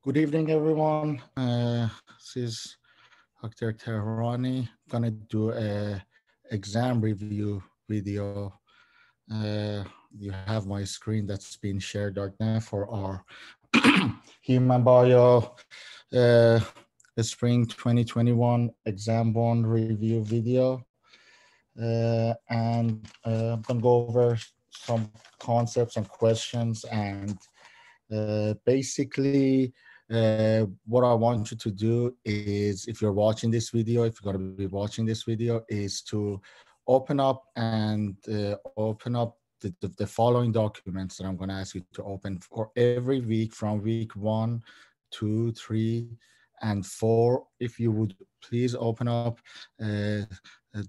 Good evening, everyone. This is Dr. Tehrani. I'm gonna do a exam review video. You have my screen that's been shared right now for our human bio uh, spring 2021 exam one review video. And I'm gonna go over some concepts and questions and basically, what I want you to do is, if you're watching this video, if you're going to be watching this video, is to open up and open up the following documents that I'm going to ask you to open for every week from week 1, 2, 3, and 4. If you would please open up the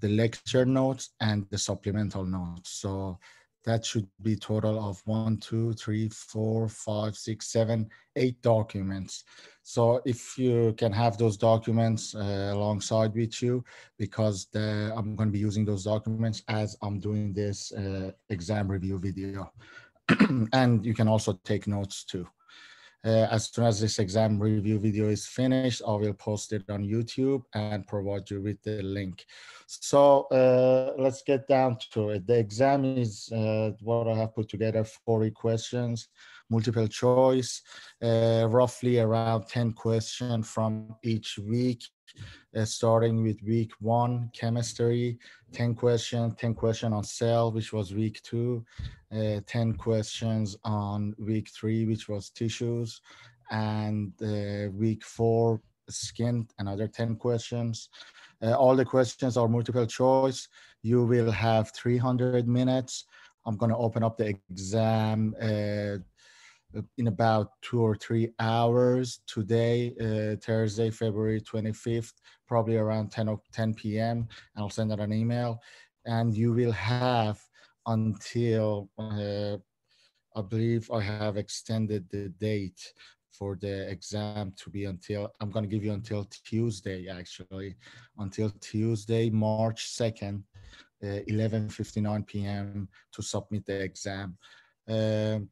lecture notes and the supplemental notes. So that should be total of 1, 2, 3, 4, 5, 6, 7, 8 documents. So if you can have those documents alongside with you, because I'm going to be using those documents as I'm doing this exam review video. And you can also take notes too. As soon as this exam review video is finished, I will post it on YouTube and provide you with the link. So let's get down to it. The exam is what I have put together: 40 questions, multiple choice, roughly around 10 questions from each week, starting with week 1, chemistry, 10 question on cell, which was week 2, 10 questions on week 3, which was tissues, and week 4, skin, another 10 questions. All the questions are multiple choice. You will have 300 minutes. I'm going to open up the exam in about 2 or 3 hours today, Thursday, February 25th, probably around 10 p.m. And I'll send out an email. And you will have until, I believe I have extended the date for the exam to be until, I'm going to give you until Tuesday, actually, until Tuesday, March 2nd, 11:59 p.m. to submit the exam. Um,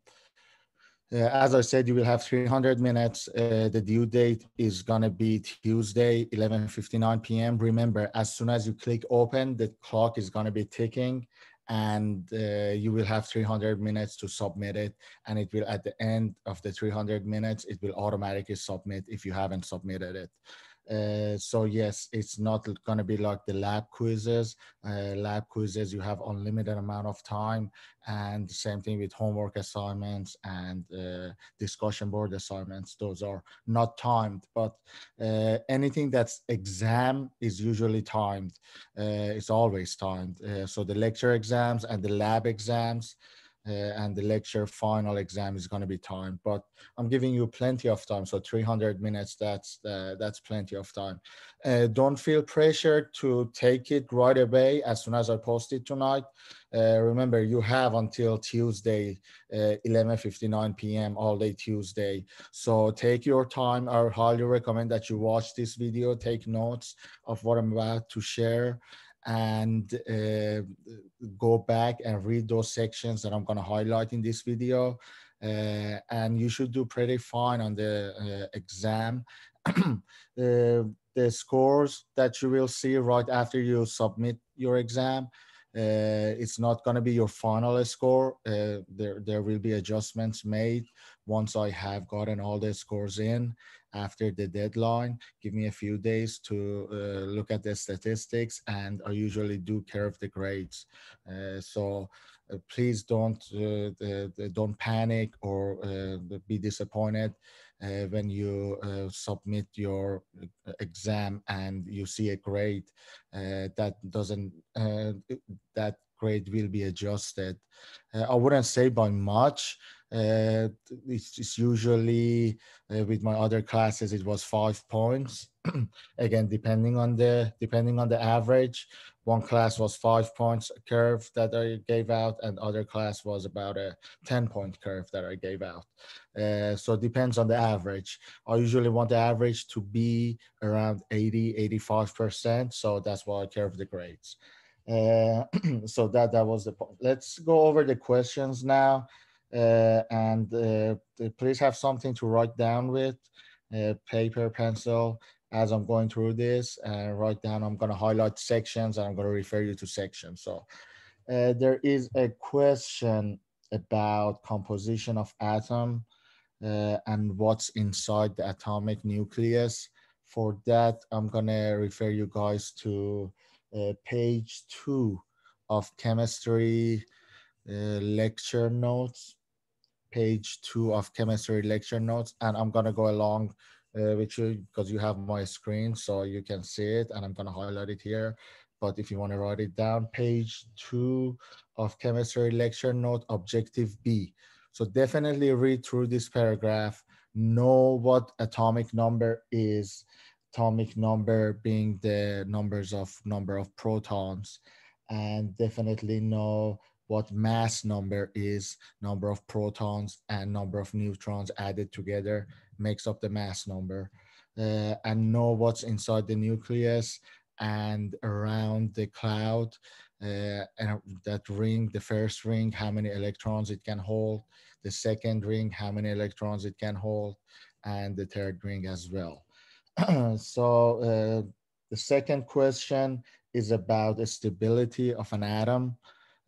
as I said, you will have 300 minutes. The due date is going to be Tuesday, 11:59 p.m. Remember, as soon as you click open, the clock is going to be ticking, and you will have 300 minutes to submit it. And it will, at the end of the 300 minutes, it will automatically submit if you haven't submitted it. So yes, it's not going to be like the lab quizzes. Lab quizzes, you have unlimited amount of time, and same thing with homework assignments and discussion board assignments. Those are not timed, but anything that's exam is usually timed. It's always timed. So the lecture exams and the lab exams and the lecture final exam is going to be timed, but I'm giving you plenty of time. So 300 minutes, that's plenty of time. Don't feel pressured to take it right away as soon as I post it tonight. Remember, you have until Tuesday, 11:59 p.m. all day Tuesday. So take your time. I highly recommend that you watch this video, take notes of what I'm about to share, and go back and read those sections that I'm going to highlight in this video. And you should do pretty fine on the exam. The scores that you will see right after you submit your exam, it's not going to be your final score. There will be adjustments made once I have gotten all the scores in after the deadline. Give me a few days to look at the statistics, and I usually do curve the grades. So please don't panic or be disappointed when you submit your exam and you see a grade that doesn't that grade will be adjusted. I wouldn't say by much. It's usually with my other classes it was 5 points. Again, depending on the average. One class was 5 points curve that I gave out, and other class was about a 10-point curve that I gave out. So it depends on the average. I usually want the average to be around 80-85%. So that's why I curve the grades. So that was the point. Let's go over the questions now, and please have something to write down with. paper, pencil as I'm going through this and write down. I'm going to highlight sections and I'm going to refer you to sections. So there is a question about composition of atom and what's inside the atomic nucleus. For that, I'm gonna refer you guys to page 2 of chemistry lecture notes, page 2 of chemistry lecture notes, and I'm gonna go along with you because you have my screen so you can see it, and I'm gonna highlight it here. But if you want to write it down, page 2 of chemistry lecture note, objective B. So definitely read through this paragraph, know what atomic number is, atomic number being the number of protons, and definitely know what mass number is, number of protons and number of neutrons added together makes up the mass number, and know what's inside the nucleus and around the cloud, and that ring, the first ring, how many electrons it can hold, the second ring, how many electrons it can hold, and the third ring as well. So the second question is about the stability of an atom.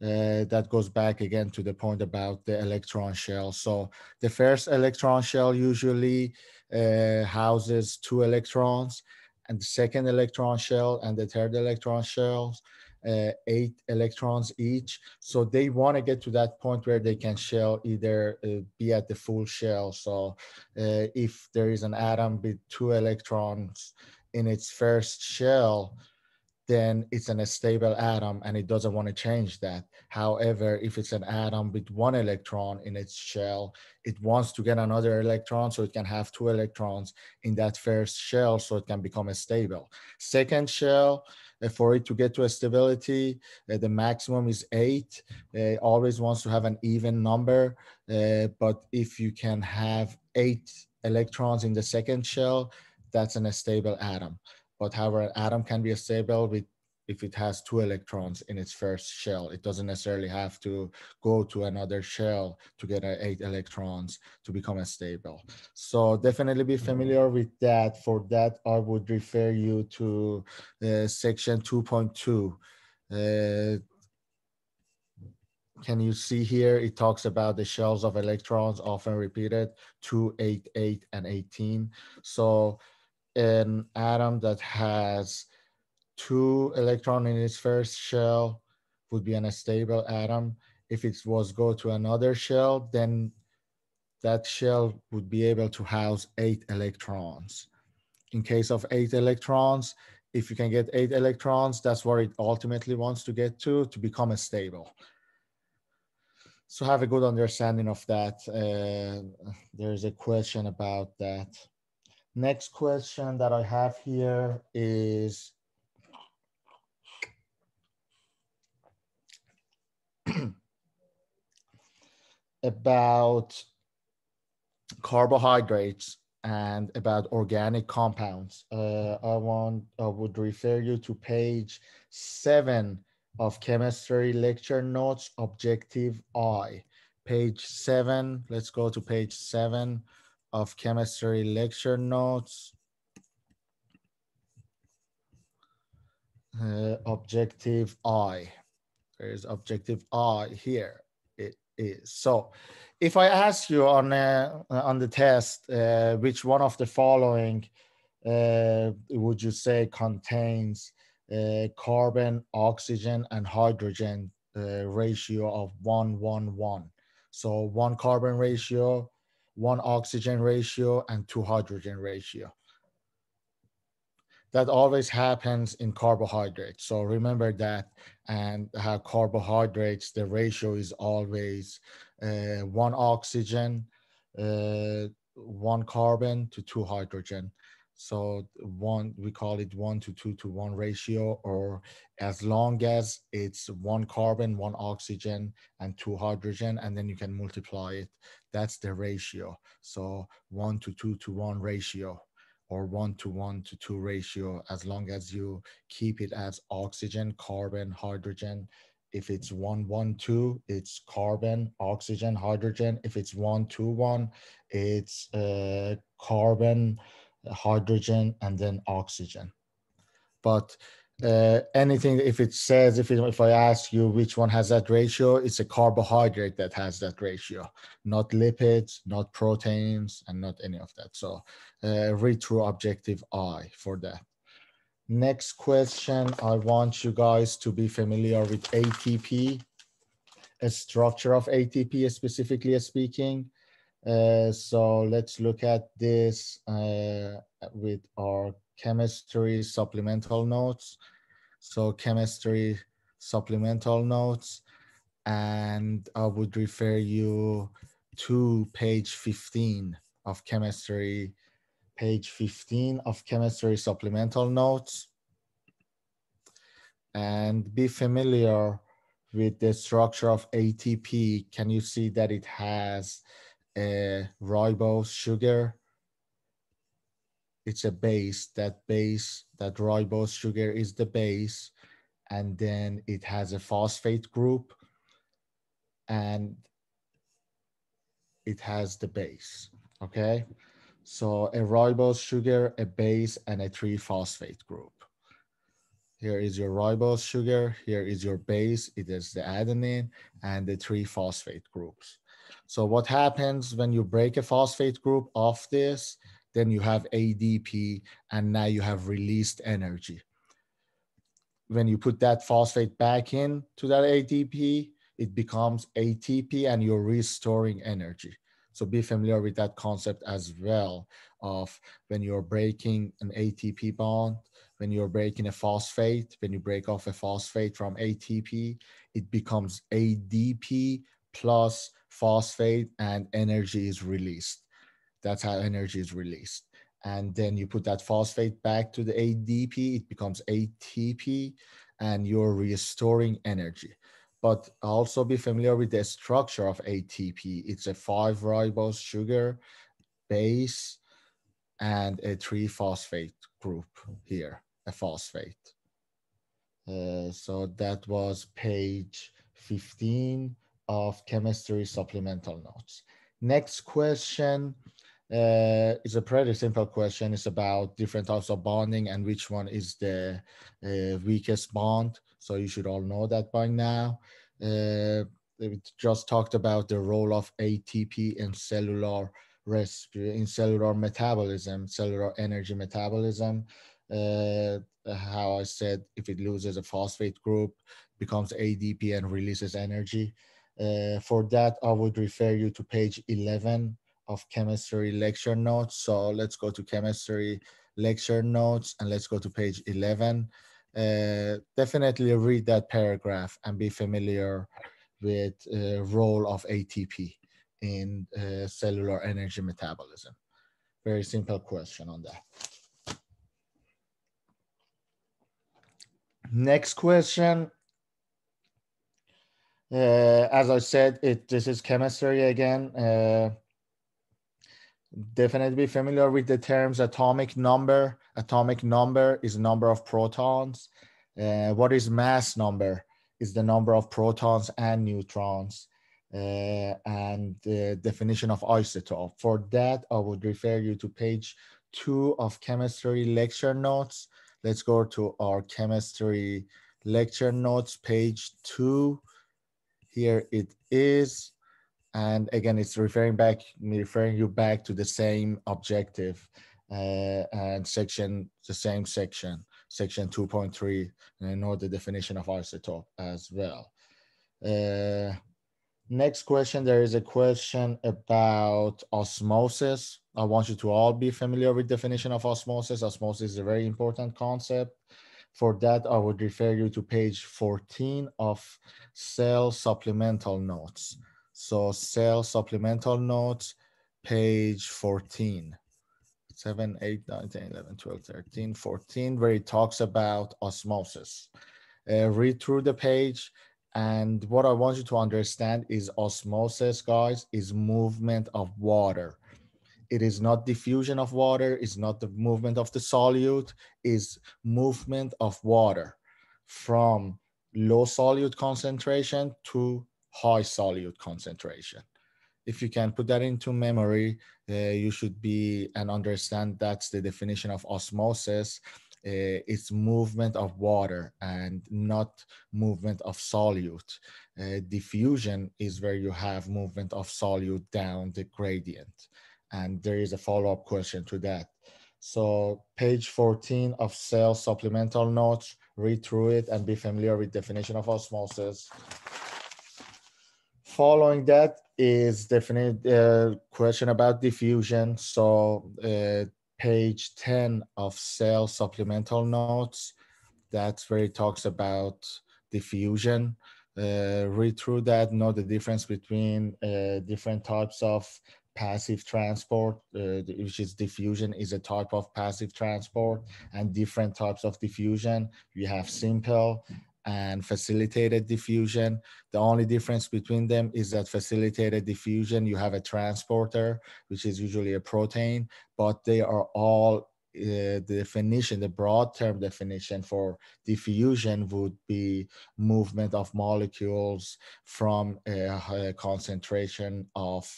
That goes back again to the point about the electron shell. So the first electron shell usually houses 2 electrons, and the second electron shell and the third electron shells 8 electrons each. So they want to get to that point where they can shell either be at the full shell. So if there is an atom with 2 electrons in its first shell, then it's an stable atom and it doesn't want to change that. However, if it's an atom with 1 electron in its shell, it wants to get another electron so it can have 2 electrons in that first shell so it can become a stable. Second shell, for it to get to a stability, the maximum is 8. Always wants to have an even number, but if you can have 8 electrons in the second shell, that's an stable atom. But however, an atom can be stable with if it has 2 electrons in its first shell. It doesn't necessarily have to go to another shell to get 8 electrons to become a stable. So definitely be familiar with that. For that, I would refer you to section 2.2. Uh, can you see here? It talks about the shells of electrons, often repeated, 2, 8, 8, and 18. So an atom that has 2 electrons in its first shell would be an unstable atom. If it was go to another shell, then that shell would be able to house 8 electrons. In case of 8 electrons, if you can get 8 electrons, that's where it ultimately wants to get to become a stable. So have a good understanding of that. There's a question about that. Next question that I have here is about carbohydrates and about organic compounds. I would refer you to page 7 of chemistry lecture notes, objective I. Page 7, let's go to page 7 of chemistry lecture notes. Objective I. There's objective I here. It is. So if I ask you on the test, which one of the following would you say contains carbon, oxygen, and hydrogen ratio of 1:1:1? So 1 carbon ratio, 1 oxygen ratio, and 2 hydrogen ratio. That always happens in carbohydrates. So remember that, and how carbohydrates, the ratio is always 1 oxygen, 1 carbon to 2 hydrogen. So we call it 1 to 2 to 1 ratio, or as long as it's 1 carbon, 1 oxygen, and 2 hydrogen, and then you can multiply it. That's the ratio. So 1 to 2 to 1 ratio, or 1 to 1 to 2 ratio, as long as you keep it as oxygen, carbon, hydrogen If it's 1, 1, 2, it's carbon, oxygen, hydrogen. If it's 1, 2, 1, it's carbon, hydrogen, and then oxygen. But anything, if it says, if I ask you which one has that ratio, it's a carbohydrate that has that ratio, not lipids, not proteins, and not any of that. So read through objective I for that. Next question, I want you guys to be familiar with ATP, a structure of ATP specifically speaking. So let's look at this with our chemistry supplemental notes. So chemistry supplemental notes, and I would refer you to page 15 of chemistry, page 15 of chemistry supplemental notes, and be familiar with the structure of ATP. Can you see that it has a ribose sugar? It's a base. That ribose sugar is the base, and then it has a phosphate group, and it has the base. Okay, so a ribose sugar, a base, and a 3-phosphate group. Here is your ribose sugar, here is your base, it is the adenine, and the 3-phosphate groups. So what happens when you break a phosphate group off this, then you have ADP, and now you have released energy. When you put that phosphate back in to that ATP, it becomes ATP, and you're restoring energy. So be familiar with that concept as well, of when you're breaking an ATP bond, when you're breaking a phosphate, when you break off a phosphate from ATP, it becomes ADP plus phosphate, and energy is released. That's how energy is released. And then you put that phosphate back to the ADP, it becomes ATP, and you're restoring energy. But also be familiar with the structure of ATP. It's a 5-ribose sugar base and a 3-phosphate group here, a phosphate. So that was page 15 of chemistry supplemental notes. Next question is a pretty simple question. It's about different types of bonding and which one is the weakest bond. So you should all know that by now. We just talked about the role of ATP in cellular metabolism, cellular energy metabolism. How I said, if it loses a phosphate group, becomes ADP and releases energy. For that, I would refer you to page 11 of chemistry lecture notes. So let's go to chemistry lecture notes, and let's go to page 11. Definitely read that paragraph and be familiar with role of ATP in cellular energy metabolism. Very simple question on that. Next question. As I said, this is chemistry again. Definitely be familiar with the terms atomic number. Atomic number is number of protons. What is mass number? Is the number of protons and neutrons. And the definition of isotope. For that, I would refer you to page 2 of chemistry lecture notes. Let's go to our chemistry lecture notes, page 2. Here it is. And again, it's referring you back to the same objective and section, the same section 2.3, and know the definition of isotope as well. Next question, there is a question about osmosis. I want you to all be familiar with definition of osmosis. Osmosis is a very important concept. For that, I would refer you to page 14 of cell supplemental notes. So cell supplemental notes, page 14, 7, 8, 9, 10, 11, 12, 13, 14, where it talks about osmosis. Read through the page. And what I want you to understand is osmosis, guys, is movement of water. It is not diffusion of water, it's not the movement of the solute, it's movement of water from low solute concentration to high solute concentration. If you can put that into memory, you should be and understand that's the definition of osmosis. It's movement of water and not movement of solute. Diffusion is where you have movement of solute down the gradient. And there is a follow-up question to that. So page 14 of Cell supplemental notes, read through it and be familiar with definition of osmosis. Following that is definite question about diffusion. So page 10 of Cell supplemental notes, that's where it talks about diffusion. Read through that, know the difference between different types of passive transport, which is diffusion is a type of passive transport, and different types of diffusion. You have simple and facilitated diffusion. The only difference between them is that facilitated diffusion, you have a transporter, which is usually a protein, but they are all the definition, the broad term definition for diffusion would be movement of molecules from a concentration of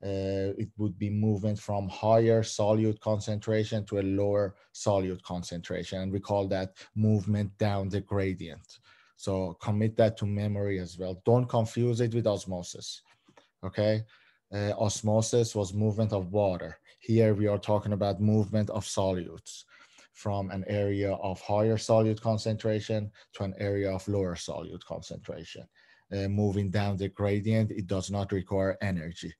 it would be movement from higher solute concentration to a lower solute concentration. And we call that movement down the gradient. So commit that to memory as well. Don't confuse it with osmosis. Okay. Osmosis was movement of water. Here we are talking about movement of solutes from an area of higher solute concentration to an area of lower solute concentration. Moving down the gradient, it does not require energy.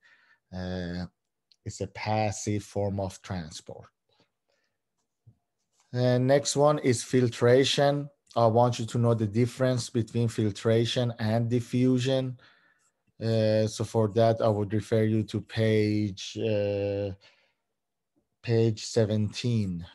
It's a passive form of transport. Next one is filtration. I want you to know the difference between filtration and diffusion. So for that, I would refer you to page 17,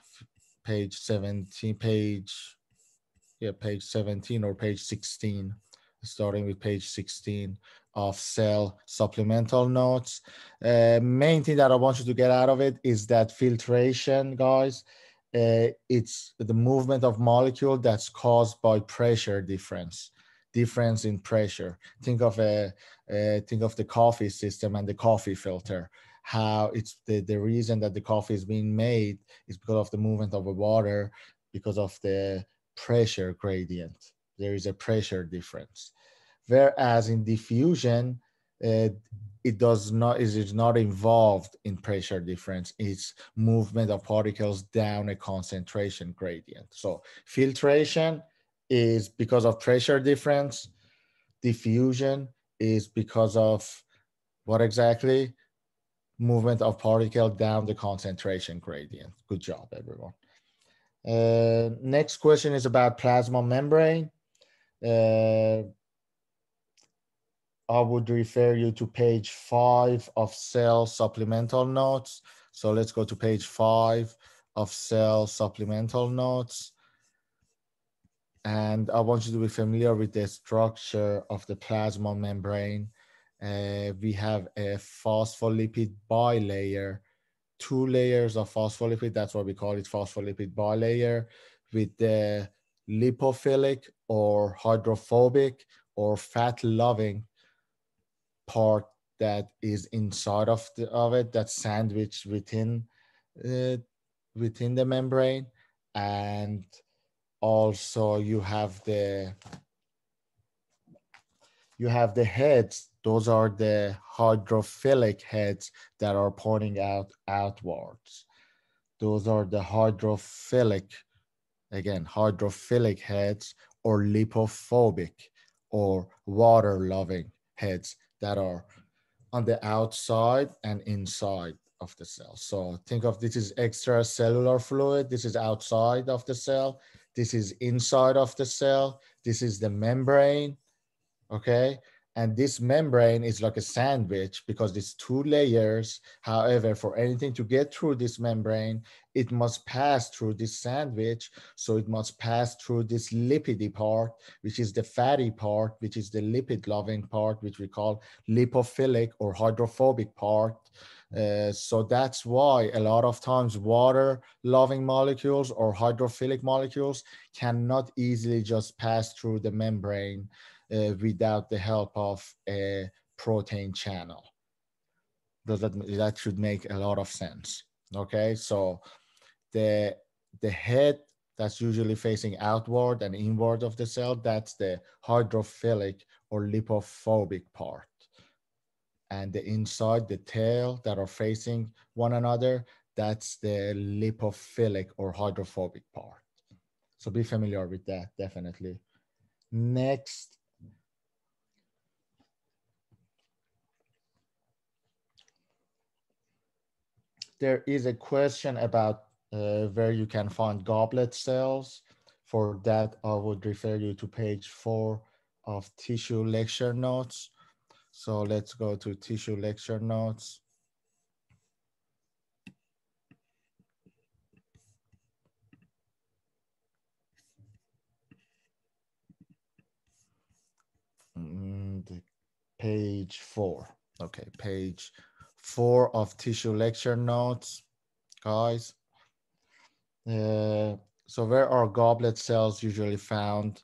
page 17 or page 16, starting with page 16 of Cell supplemental notes. Main thing that I want you to get out of it is that filtration, guys, it's the movement of molecule that's caused by pressure difference in pressure. Think of the coffee system and the coffee filter. How it's the reason that the coffee is being made is because of the movement of the water, because of the pressure gradient. There is a pressure difference. Whereas in diffusion, it is not involved in pressure difference. It's movement of particles down a concentration gradient. So filtration is because of pressure difference. Diffusion is because of what exactly? Movement of particle down the concentration gradient. Good job, everyone. Next question is about plasma membrane. I would refer you to page 5 of Cell supplemental notes. So let's go to page 5 of Cell supplemental notes. And I want you to be familiar with the structure of the plasma membrane. We have a phospholipid bilayer, 2 layers of phospholipid. That's why we call it phospholipid bilayer, with the lipophilic or hydrophobic or fat-loving part that is inside of it, that's sandwiched within the membrane. And also you have the heads. Those are the hydrophilic heads that are pointing outwards. Those are the hydrophilic heads, or lipophobic or water loving heads that are on the outside and inside of the cell. So think of this is extracellular fluid. This is outside of the cell. This is inside of the cell. This is the membrane. Okay. And this membrane is like a sandwich because it's two layers. However, for anything to get through this membrane, it must pass through this sandwich. So it must pass through this lipidy part, which is the fatty part, which is the lipid loving part, which we call lipophilic or hydrophobic part. So that's why a lot of times water loving molecules or hydrophilic molecules cannot easily just pass through the membrane without the help of a protein channel. That should make a lot of sense? Okay, so the the head that's usually facing outward and inward of the cell, that's the hydrophilic or lipophobic part. And the inside, the tail that are facing one another, that's the lipophilic or hydrophobic part. So be familiar with that, definitely. Next, there is a question about where you can find goblet cells. For that, I would refer you to page 4 of tissue lecture notes. So let's go to tissue lecture notes. Page 4. Okay, page 4 of tissue lecture notes, guys. So where are goblet cells usually found?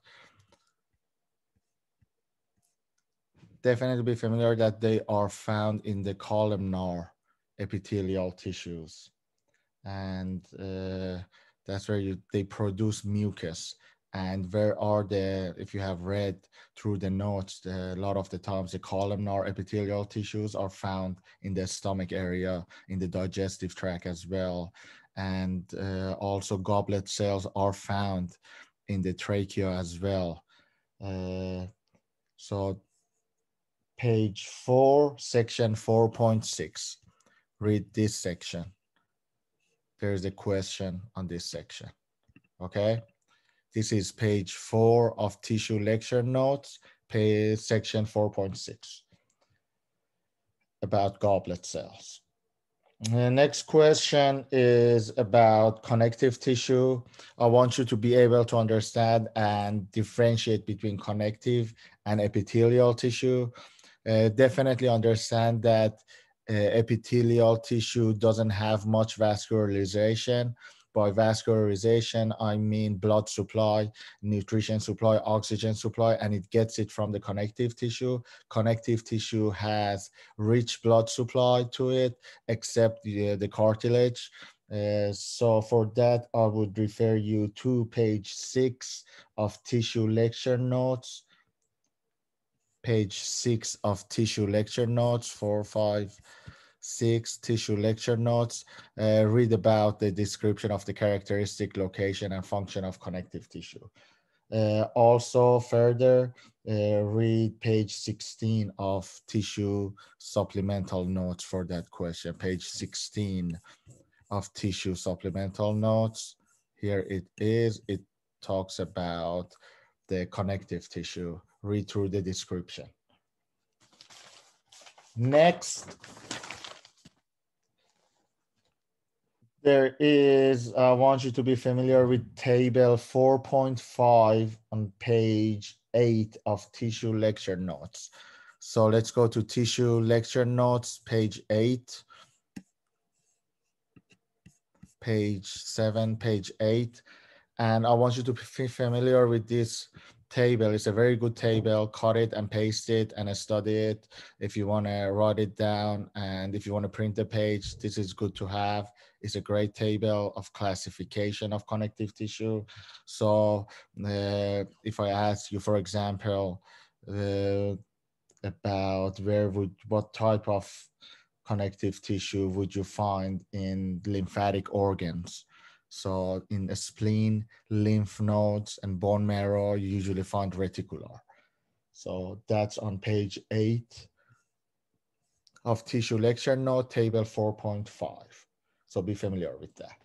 Definitely be familiar that they are found in the columnar epithelial tissues. And that's where they produce mucus. And where are the, if you have read through the notes, a lot of the times the columnar epithelial tissues are found in the stomach area, in the digestive tract as well. And also goblet cells are found in the trachea as well. So page 4, section 4.6. Read this section. There's a question on this section. Okay. This is page 4 of tissue lecture notes, page section 4.6 about goblet cells. The next question is about connective tissue. I want you to be able to understand and differentiate between connective and epithelial tissue. Definitely understand that epithelial tissue doesn't have much vascularization. By vascularization, I mean blood supply, nutrition supply, oxygen supply, and it gets it from the connective tissue. Connective tissue has rich blood supply to it, except the cartilage. So for that, I would refer you to page 6 of tissue lecture notes. Page 6 of tissue lecture notes, 4, 5, 6 tissue lecture notes. Read about the description of the characteristic, location, and function of connective tissue. Also further, read page 16 of tissue supplemental notes for that question. Page 16 of tissue supplemental notes. Here it is. It talks about the connective tissue. Read through the description. Next, there is, I want you to be familiar with table 4.5 on page 8 of tissue lecture notes. So let's go to tissue lecture notes, page 8, page 7, page 8. And I want you to be familiar with this table. It's a very good table. Cut it and paste it and study it. If you want to write it down and if you want to print the page, this is good to have. It's a great table of classification of connective tissue. So if I ask you, for example, about what type of connective tissue would you find in lymphatic organs? So in the spleen, lymph nodes, and bone marrow, you usually find reticular. So that's on page 8 of tissue lecture note, table 4.5. So be familiar with that.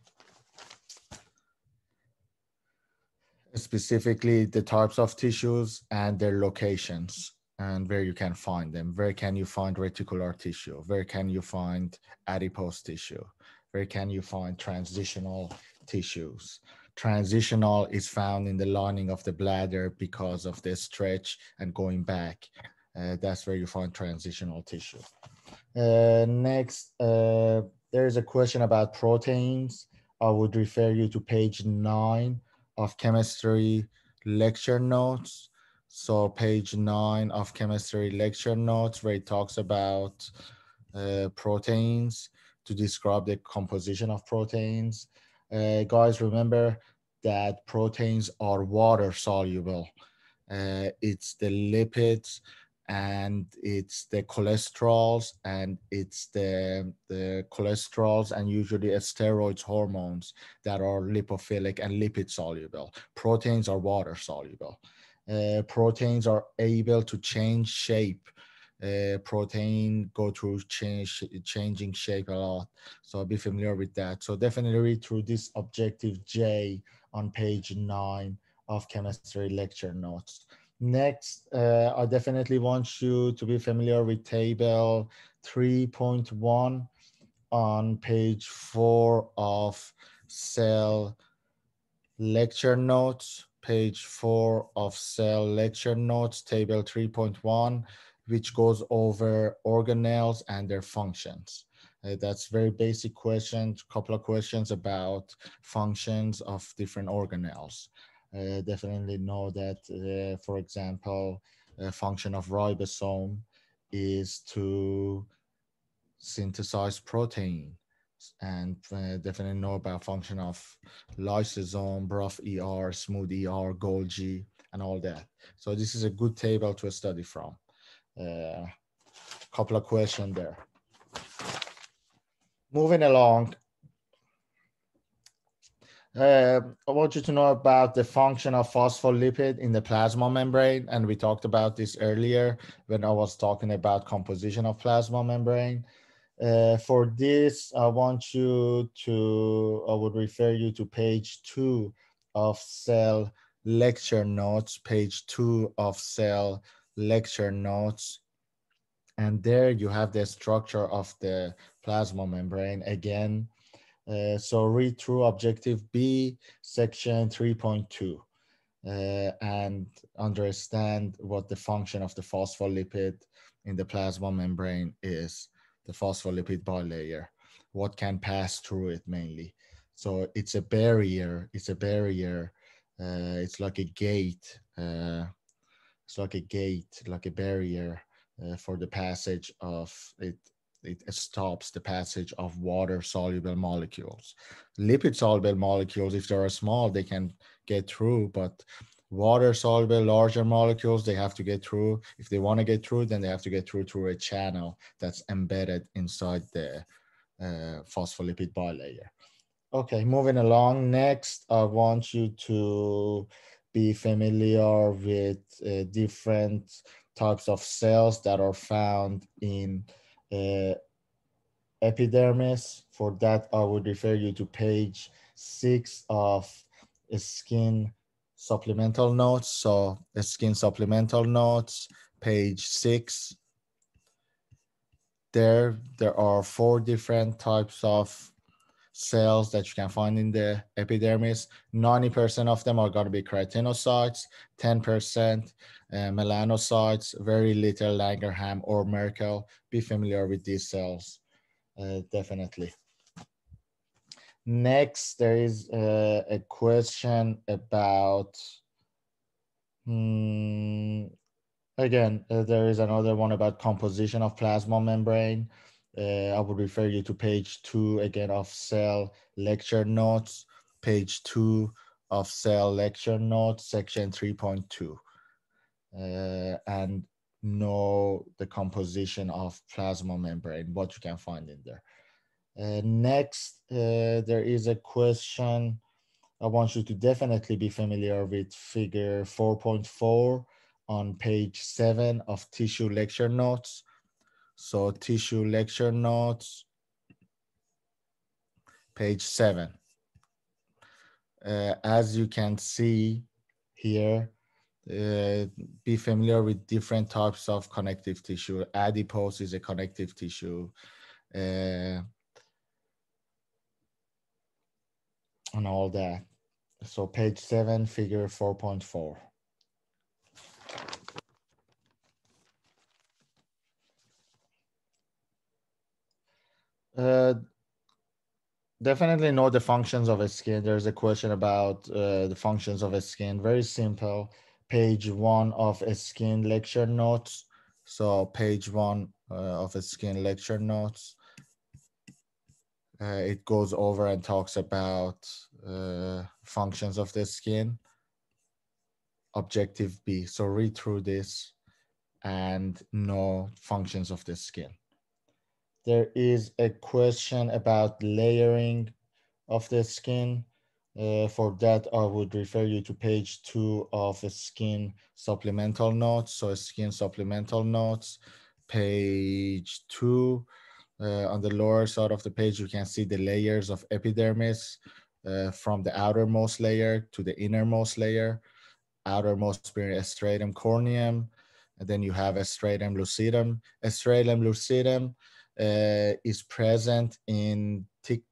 Specifically the types of tissues and their locations. and where you can find them. Where can you find reticular tissue? Where can you find adipose tissue? Where can you find transitional tissues? Transitional is found in the lining of the bladder because of the stretch and going back. That's where you find transitional tissue. Next, there is a question about proteins. I would refer you to page 9 of chemistry lecture notes. So page 9 of chemistry lecture notes, where it talks about proteins to describe the composition of proteins. Guys, remember that proteins are water soluble. It's the lipids and it's the cholesterols and it's the cholesterols and usually steroids hormones that are lipophilic and lipid soluble. Proteins are water soluble. Proteins are able to change shape. Protein go through changing shape a lot, so be familiar with that. So definitely read through this objective J on page 9 of chemistry lecture notes. Next, I definitely want you to be familiar with table 3.1 on page 4 of cell lecture notes, page 4 of cell lecture notes, table 3.1, which goes over organelles and their functions. That's very basic questions, couple of questions about functions of different organelles. Definitely know that, for example, a function of ribosome is to synthesize protein, and definitely know about function of lysosome, broth ER, smooth ER, Golgi, and all that. So this is a good table to study from. Couple of questions there. Moving along, I want you to know about the function of phospholipid in the plasma membrane, and we talked about this earlier when I was talking about composition of plasma membrane. For this, I would refer you to page 2 of cell lecture notes, page 2 of cell lecture notes. And there you have the structure of the plasma membrane again. So read through objective B, section 3.2. And understand what the function of the phospholipid in the plasma membrane is, the phospholipid bilayer, what can pass through it mainly. So it's a barrier, it's like a gate, like a barrier for the passage of it. It stops the passage of water soluble molecules. Lipid soluble molecules, if they are small, they can get through, but water soluble larger molecules, they have to get through. If they want to get through, then they have to get through a channel that's embedded inside the phospholipid bilayer. Okay, moving along. Next, I want you to be familiar with different types of cells that are found in uh, epidermis. For that, I would refer you to page 6 of skin supplemental notes. So skin supplemental notes, page 6. There are 4 different types of cells that you can find in the epidermis. 90% of them are going to be keratinocytes, 10% melanocytes, very little Langerhans or Merkel. Be familiar with these cells, definitely. Next, there is a question about, again, there is another one about composition of plasma membrane. I would refer you to page 2 again of cell lecture notes, page 2 of cell lecture notes, section 3.2, and know the composition of plasma membrane, what you can find in there. Next, there is a question. I want you to definitely be familiar with figure 4.4 on page 7 of tissue lecture notes. So tissue lecture notes, page 7. As you can see here, uh, be familiar with different types of connective tissue. Adipose is a connective tissue, uh, and all that. So page 7, figure 4.4. Uh, Definitely know the functions of a skin. There's a question about the functions of a skin. Very simple. Page 1 of a skin lecture notes. So page 1 of a skin lecture notes. It goes over and talks about functions of the skin. Objective B. So read through this and know functions of the skin. There is a question about layering of the skin. For that, I would refer you to page 2 of the skin supplemental notes. So skin supplemental notes, page 2. On the lower side of the page, you can see the layers of epidermis from the outermost layer to the innermost layer. Outermost being stratum corneum, and then you have a stratum lucidum. A stratum lucidum is present in thick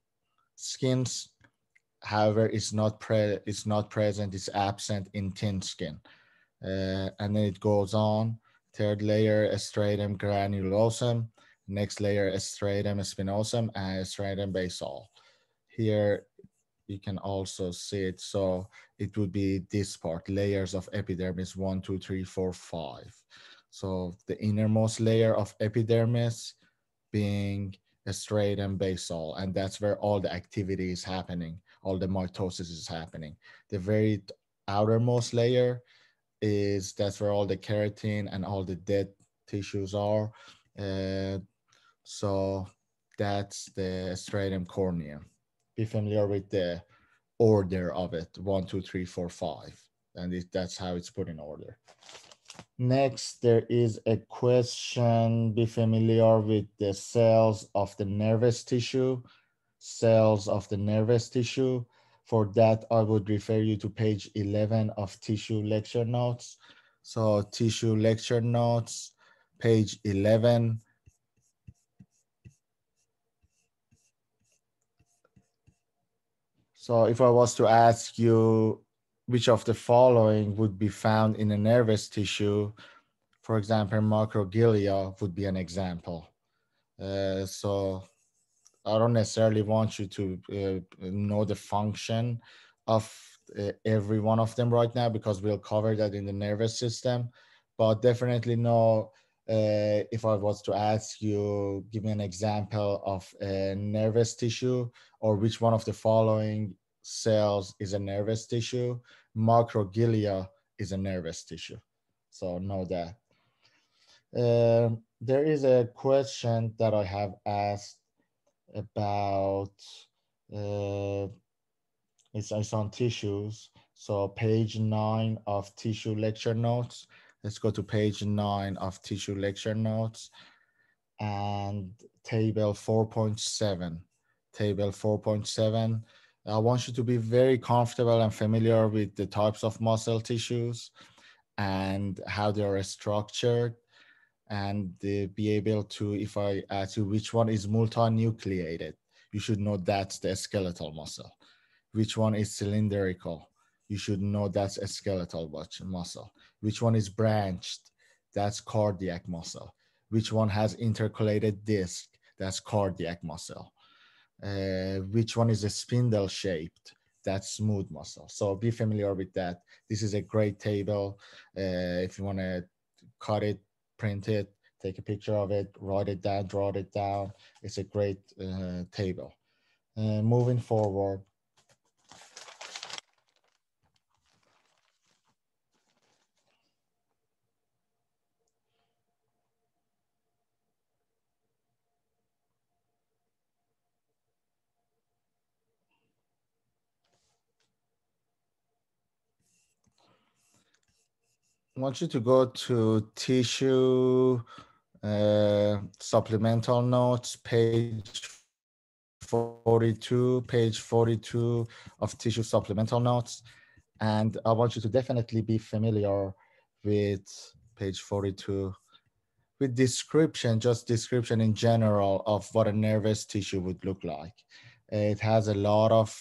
skins. However, it's not present. It's absent in thin skin. And then it goes on. Third layer, stratum granulosum. Next layer, stratum spinosum, and stratum basal. Here you can also see it. So it would be this part, layers of epidermis, 1, 2, 3, 4, 5. So the innermost layer of epidermis being a stratum basal, and that's where all the activity is happening, all the mitosis is happening. The very outermost layer is that's where all the keratin and all the dead tissues are. Uh, so that's the stratum corneum. Be familiar with the order of it, 1, 2, 3, 4, 5, and that's how it's put in order. Next, there is a question. Be familiar with the cells of the nervous tissue. Cells of the nervous tissue. For that, I would refer you to page 11 of tissue lecture notes. So tissue lecture notes, page 11. So if I was to ask you which of the following would be found in a nervous tissue, for example, microglia would be an example. So I don't necessarily want you to know the function of every one of them right now because we'll cover that in the nervous system. But definitely know if I was to ask you, give me an example of a nervous tissue or which one of the following cells is a nervous tissue. Microglia is a nervous tissue. So know that. There is a question that I have asked about uh, it's on tissues. So page 9 of tissue lecture notes. Let's go to page 9 of tissue lecture notes and table 4.7. Table 4.7. I want you to be very comfortable and familiar with the types of muscle tissues and how they are structured and be able to, if I ask you which one is multinucleated, you should know that's the skeletal muscle. Which one is cylindrical? You should know that's a skeletal muscle. Which one is branched? That's cardiac muscle. Which one has intercalated disc? That's cardiac muscle. Which one is a spindle shaped? That's smooth muscle. So be familiar with that. This is a great table. If you want to cut it, print it, take a picture of it, write it down, draw it down. It's a great table. Moving forward, I want you to go to tissue supplemental notes, page 42 of tissue supplemental notes. And I want you to definitely be familiar with page 42, with description, just description in general of what a nervous tissue would look like. It has a lot of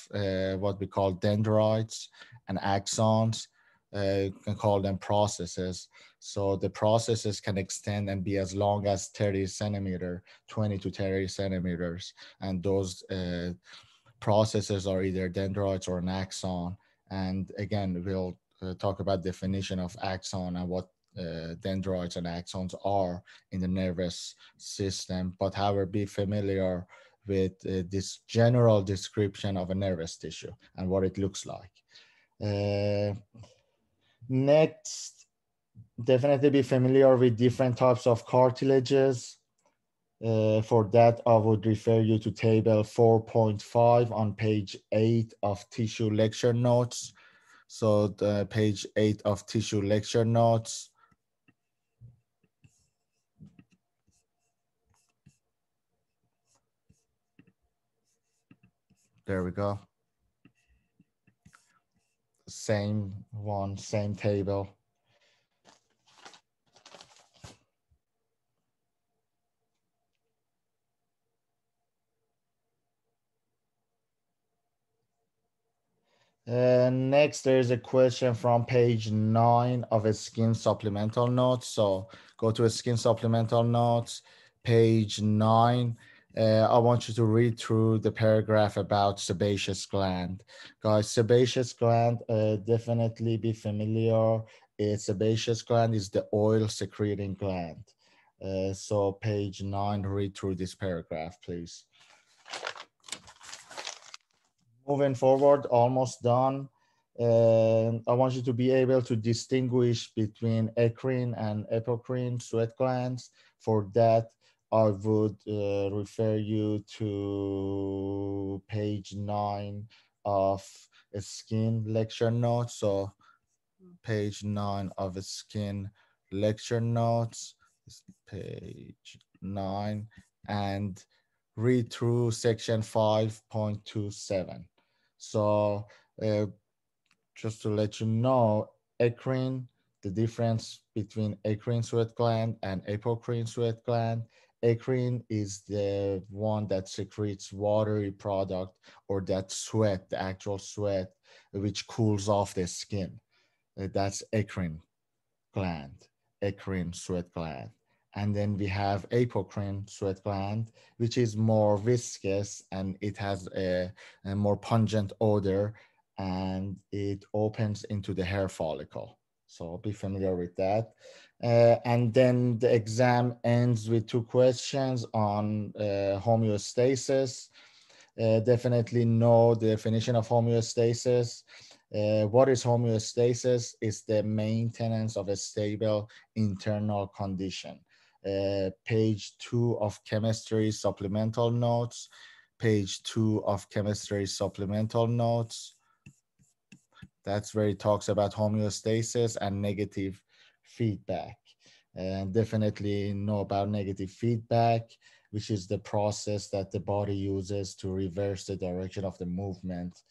what we call dendrites and axons. You can call them processes. So the processes can extend and be as long as 30 centimeter, 20 to 30 centimeters. And those processes are either dendrites or an axon. And again, we'll talk about definition of axon and what dendrites and axons are in the nervous system. But however, be familiar with this general description of a nervous tissue and what it looks like. Next, definitely be familiar with different types of cartilages. For that, I would refer you to table 4.5 on page 8 of tissue lecture notes. So the page 8 of tissue lecture notes. There we go. Same one, same table. Next, there's a question from page 9 of a skin supplemental notes. So go to a skin supplemental notes, page 9. I want you to read through the paragraph about sebaceous gland. Guys, sebaceous gland, definitely be familiar. Sebaceous gland is the oil secreting gland. So page 9, read through this paragraph, please. Moving forward, almost done. I want you to be able to distinguish between eccrine and apocrine sweat glands. For that, I would refer you to page 9 of a skin lecture notes. So page 9 of a skin lecture notes, page 9, and read through section 5.27. So just to let you know, eccrine, the difference between eccrine sweat gland and apocrine sweat gland. Eccrine is the one that secretes watery product or that sweat, the actual sweat, which cools off the skin. That's eccrine gland, eccrine sweat gland. And then we have apocrine sweat gland, which is more viscous and it has a more pungent odor and it opens into the hair follicle. So be familiar with that. And then the exam ends with 2 questions on homeostasis. Definitely know the definition of homeostasis. What is homeostasis? Is the maintenance of a stable internal condition. Page 2 of chemistry supplemental notes. Page 2 of chemistry supplemental notes. That's where it talks about homeostasis and negative feedback. And definitely know about negative feedback, which is the process that the body uses to reverse the direction of the movement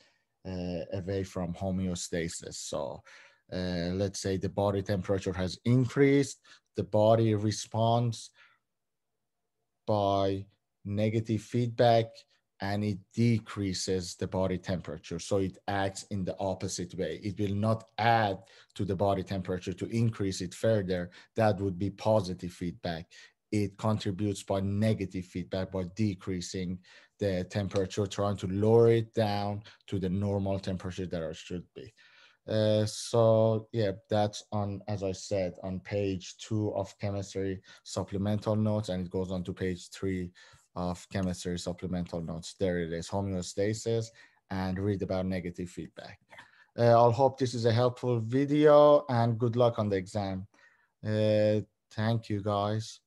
away from homeostasis. So let's say the body temperature has increased, the body responds by negative feedback and it decreases the body temperature. So it acts in the opposite way. It will not add to the body temperature to increase it further. That would be positive feedback. It contributes by negative feedback by decreasing the temperature, trying to lower it down to the normal temperature that it should be. So yeah, that's on, as I said, on page 2 of chemistry supplemental notes, and it goes on to page 3 of chemistry supplemental notes. There it is, homeostasis, and read about negative feedback. I'll hope this is a helpful video and good luck on the exam. Thank you guys.